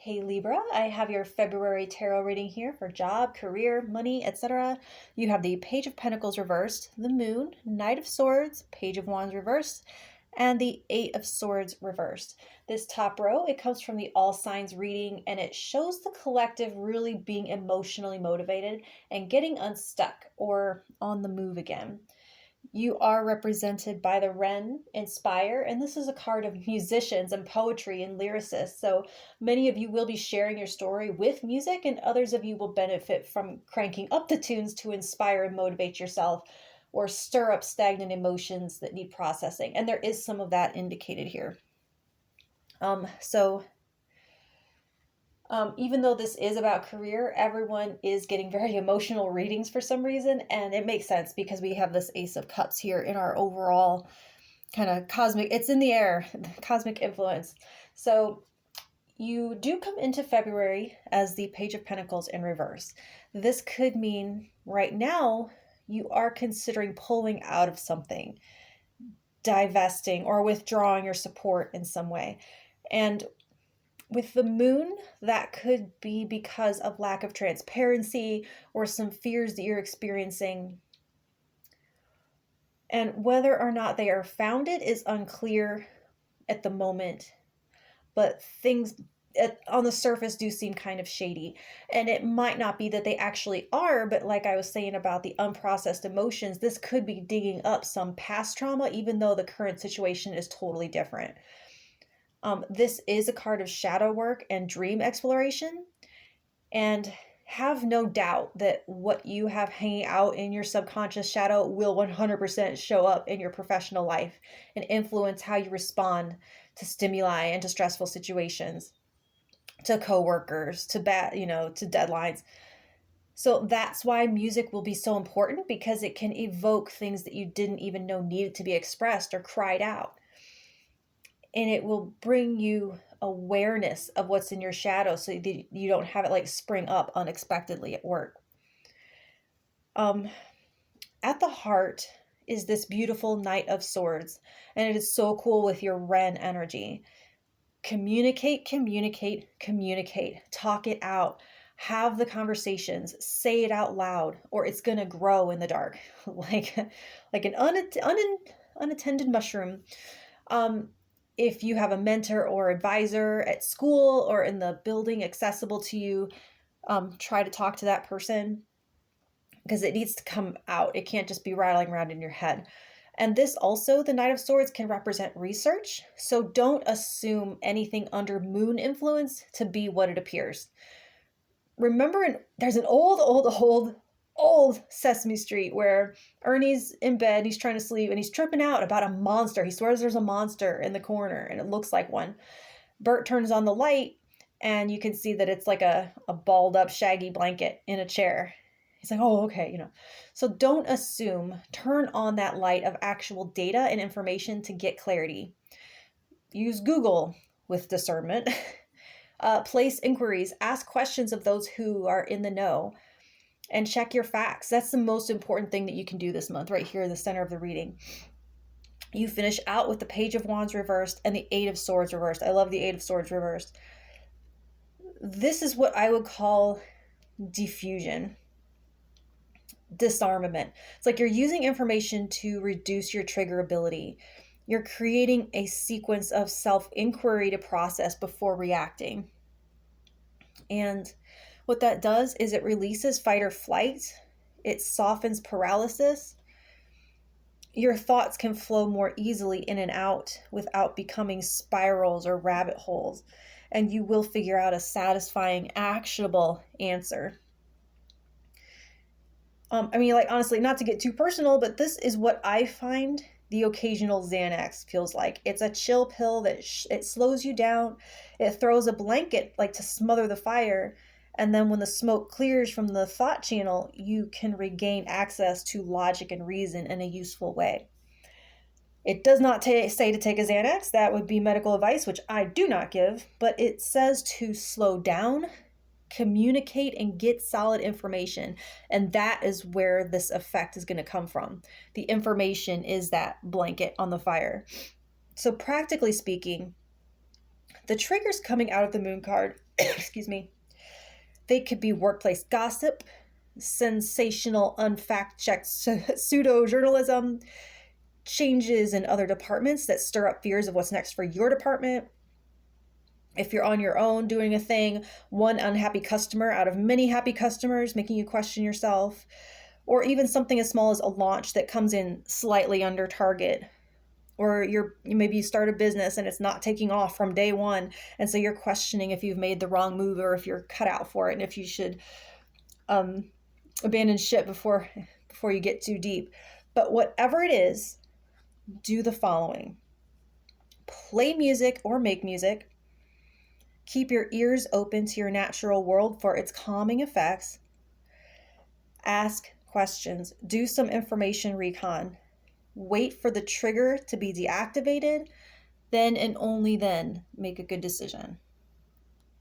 Hey Libra, I have your February tarot reading here for job, career, money, etc. You have the Page of Pentacles reversed, the Moon, Knight of Swords, Page of Wands reversed, and the Eight of Swords reversed. This top row, it comes from the All Signs reading, and it shows the collective really being emotionally motivated and getting unstuck or on the move again. You are represented by the Wren, Inspire, and this is a card of musicians and poetry and lyricists. So many of you will be sharing your story with music, and others of you will benefit from cranking up the tunes to inspire and motivate yourself or stir up stagnant emotions that need processing. And there is some of that indicated here. Even though this is about career, everyone is getting very emotional readings for some reason, and it makes sense because we have this Ace of Cups here in our overall kind of cosmic, it's in the air, cosmic influence. So you do come into February as the Page of Pentacles in reverse. This could mean right now you are considering pulling out of something, divesting or withdrawing your support in some way. And with the Moon, that could be because of lack of transparency or some fears that you're experiencing. And whether or not they are founded is unclear at the moment, but things on the surface do seem kind of shady. And it might not be that they actually are, but like I was saying about the unprocessed emotions, this could be digging up some past trauma, even though the current situation is totally different. This is a card of shadow work and dream exploration. And have no doubt that what you have hanging out in your subconscious shadow will 100% show up in your professional life and influence how you respond to stimuli and to stressful situations, to coworkers, to deadlines. So that's why music will be so important, because it can evoke things that you didn't even know needed to be expressed or cried out. And it will bring you awareness of what's in your shadow so that you don't have it like spring up unexpectedly at work. At the heart is this beautiful Knight of Swords, and it is so cool with your Wren energy. Communicate, communicate, communicate. Talk it out. Have the conversations. Say it out loud, or it's going to grow in the dark like an unattended mushroom. If you have a mentor or advisor at school or in the building accessible to you, try to talk to that person, because it needs to come out. It can't just be rattling around in your head. And this also, the Knight of Swords, can represent research. So don't assume anything under Moon influence to be what it appears. Remember, there's an old Sesame Street where Ernie's in bed, he's trying to sleep, and he's tripping out about a monster. He swears there's a monster in the corner, and it looks like one. Bert turns on the light, and you can see that it's like a balled up shaggy blanket in a chair. He's like, oh, okay, So don't assume. Turn on that light of actual data and information to get clarity. Use Google with discernment. Place inquiries. Ask questions of those who are in the know. And check your facts. That's the most important thing that you can do this month, right here in the center of the reading. You finish out with the Page of Wands reversed and the Eight of Swords reversed. I love the Eight of Swords reversed. This is what I would call diffusion, disarmament. It's like you're using information to reduce your triggerability. You're creating a sequence of self-inquiry to process before reacting. And what that does is it releases fight or flight. It softens paralysis. Your thoughts can flow more easily in and out without becoming spirals or rabbit holes. And you will figure out a satisfying, actionable answer. Honestly, not to get too personal, but this is what I find the occasional Xanax feels like. It's a chill pill that it slows you down. It throws a blanket like to smother the fire. And then when the smoke clears from the thought channel, you can regain access to logic and reason in a useful way. It does not say to take a Xanax. That would be medical advice, which I do not give. But it says to slow down, communicate, and get solid information. And that is where this effect is going to come from. The information is that blanket on the fire. So practically speaking, The triggers coming out of the moon card, excuse me, they could be workplace gossip, sensational, unfact-checked pseudo-journalism, changes in other departments that stir up fears of what's next for your department. If you're on your own doing a thing, one unhappy customer out of many happy customers making you question yourself, or even something as small as a launch that comes in slightly under target. Or maybe you start a business and it's not taking off from day one, and so you're questioning if you've made the wrong move or if you're cut out for it and if you should abandon ship before you get too deep. But whatever it is, do the following. Play music or make music. Keep your ears open to your natural world for its calming effects. Ask questions. Do some information recon. Wait for the trigger to be deactivated. Then and only then make a good decision.